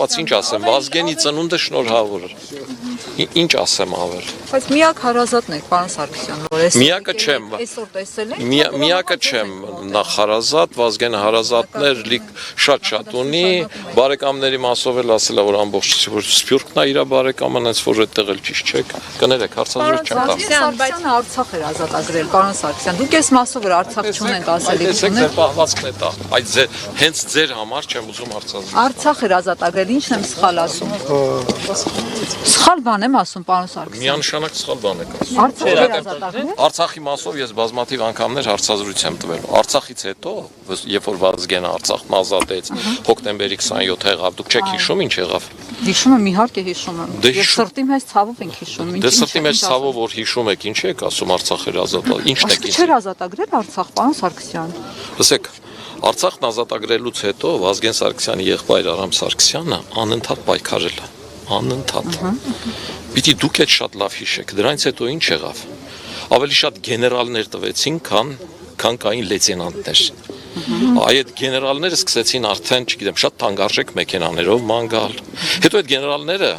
կապված ինչ ասեմ, Վազգենի ծնունդը շնորհավոր էր։ Ինչ ասեմ ավել։ Բայց միակ հարազատն եք, պարոն Սարգսյան, որ Միակը չեմ։ Այսօր տեսել եք։ Միակը չեմ, նախ հարազատ, Վազգենը հարազատներ շատ ունի, բարեկամների մասով էլ ասել է, որ ամբողջ Սփյուռքն է իր բարեկամն, այնց որ այդտեղ էլ ճիշտ չեք։ Կներեք, հարցազրույց չեմ տա։ Սարգսյանը Արցախ էր ազատագրել, պարոն Սարգսյան։ Դուք այս մասով որ Արցախ չունենք ասելիք ձեր պահվածքն է տա։ Այդ հենց ձեր համար չեմ ուզում հարցազրույց։ Արցախ էր ազատագրել, ինչն եմ սխալ ասում։ Սխալ բան եմ ասում, պարոն Սարգսյան։ Միանշանակ սխալ բան եք ասում։ Արցախ էր ազատագրել։ Արցախի մասով ես բազմաթիվ անգամներ հարցազրույց եմ տվել։ Արցախից հետո, երբ որ Վազգենը Արցախն ազատեց, հոկտեմբերի 27 եղավ, դուք չեք հիշում ինչ եղավ։ Հիշում եմ, իհարկե հիշում եմ։ Ես սրտի մեջ ցավով ենք հիշում։ Դե սրտի մեջ ցավով որ հիշում եք, ինչ եք ասում Արցախ էր ազատել։ Ինչն եք չէր ազատագրել Արցախ, պարոն Սարգսյան։ Լսեք, Արցախն ազատագրելուց հետո Վազգեն Սարգսյանի եղբայր Արամ Սարգսյանը անընդհատ պայքարել է, անընդհատ։ Պիտի դուք էլ շատ լավ հիշեք, դրանից հետո ինչ եղավ։ Ավելի շատ գեներալներ տվեցին, քան կային լեյտենանտներ։ Այդ գեներալները սկսեցին արդեն, չգիտեմ, շատ թանկարժեք մեքենաներով ման գալ։ Հետո այդ գեներալները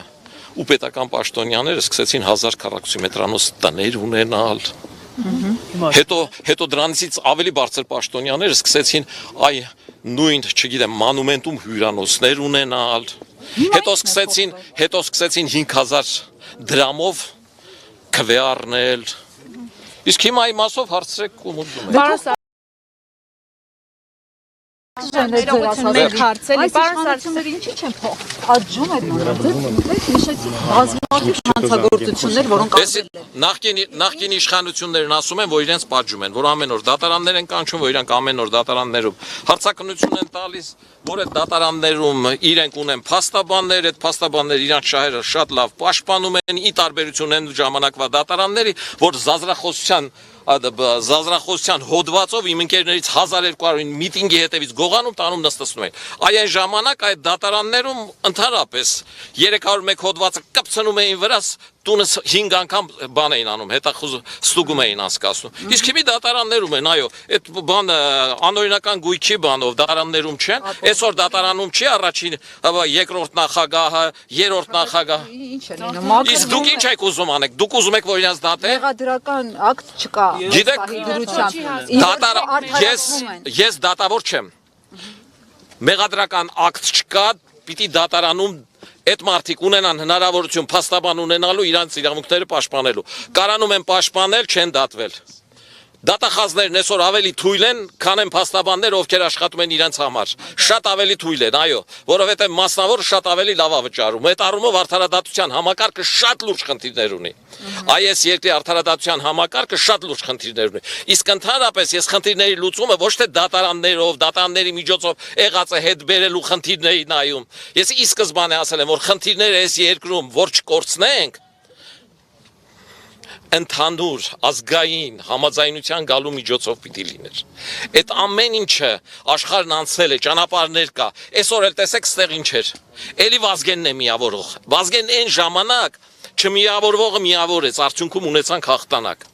ու պետական պաշտոնյաները սկսեցին 1000 քառակուսիմետրանոց տներ ունենալ։ Հետո դրանից ավելի բարձր պաշտոնյաները սկսեցին նույն, չգիտեմ, մանումենտում հյուրանոցներ ունենալ։ Հետո սկսեցին 5000 դրամով քվե առնել։ Իսկ հիմա իմասով հարցրեք ու ուզում եք։ Մենք հարցել ենք, պարոն Սարգսյան, ինչի չեն աճում այդ նորմերը։ Հիշեցի բազմաթիվ հանցագործություններ, որոնք ասել են։ Նախկին իշխանություններն ասում են, որ իրենց պատժում են, որ ամեն օր դատարաններ են կանչում, որ իրանք ամեն օր դատարաններում հարցակնություն են տալիս, որ այդ դատարաններում իրենք ունեն փաստաբաններ, այդ փաստաբանները իրանք շահերը շատ լավ պաշտպանում են, ի տարբերություն այն ժամանակվա դատարանների, որ զազրախոսության հոդվածով իմ ընկերներից 1200 միտինգի հետևից գողանում տանում նստեցնում են։ Այն ժամանակ այդ դատարաններում ընդհանրապես 301 հոդվածը կպցնում էին վրաս, տունս 5 անգամ բան էին անում, ստուգում էին անցկացնում։ Իսկ հիմի դատարաններում են, այո, այդ բանը անօրինական գույքի բանով դատարաններում չեն, այսօր դատարանում չի առաջին, երկրորդ նախագահը, երրորդ նախագահը։ Ինչ է լինում։ Իսկ դուք ինչ եք ուզում անեք։ Դուք ուզում եք, որ իրենց դատեն։ Մեղադրական ակտ չկա։ Գիտեք, ես դատավոր չեմ։ Մեղադրական ակտ չկա, պիտի դատարանում այդ մարդիկ ունենան հնարավորություն փաստաբան ունենալու իրանց իրավունքները պաշտպանելու։ Կարանում են պաշտպանել, չեն դատվել։ Դատախազներն այսօր ավելի թույլ են, քան են փաստաբաններ, ովքեր աշխատում են իրենց համար։ Շատ ավելի թույլ են, այո, որովհետև մասնավորը շատ ավելի լավ է վճարում։ Այդ առումով արդարադատության համակարգը շատ լուրջ խնդիրներ ունի։ Այս երկրի արդարադատության համակարգը շատ լուրջ խնդիրներ ունի։ Իսկ ընդհանրապես ես խնդիրների լուծումը ոչ թե դատարաններով, դատարանների միջոցով եղածը հետ բերելու խնդիրների նայում։ Ես ի սկզբանե ասել եմ, որ խնդիրները այս երկրում որ չկորցնենք, ընդհանուր ազգային համաձայնության գալու միջոցով պիտի լիներ։ Այդ ամեն ինչը աշխարհն անցել է, ճանապարհներ կա։ Այսօր էլ տեսեք, ստեղ ինչ էր։ Էլի Վազգենն է միավորող։ Վազգենն այն ժամանակ չմիավորվողը միավորեց, արդյունքում ունեցանք հաղթանակ։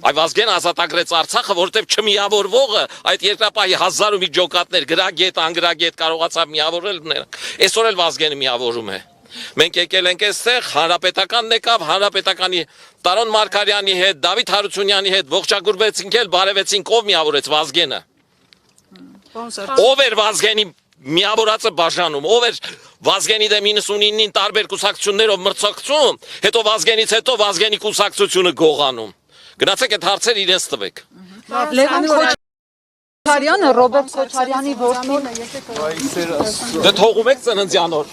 Այ Վազգենը ազատագրեց Արցախը, որովհետև չմիավորվողը այդ երկրապահի 1000 ու մի ջոկատներ գրագետ, անգրագետ կարողացավ միավորել։ Այսօր էլ Վազգենը միավորում է։ Մենք եկել ենք այստեղ, հանրապետականն եկավ, հանրապետականի Տարոն Մարգարյանի հետ, Դավիթ Հարությունյանի հետ ողջագուրվեցինք էլ, բարևեցինք, ով միավորեց Վազգենը։ Ով էր Վազգենի միավորածը բաժանում, ով էր Վազգենի դեմ 99-ին տարբեր կուսակցություններով մրցակցում, հետո Վազգենից հետո Վազգենի կուսակցությունը գողանում։ Գնացեք այդ հարցերը իրենց տվեք։ Լևոն Քոչարյանը Ռոբերտ Քոչարյանի որդին։ Դե թողում եք ծննդյան օր։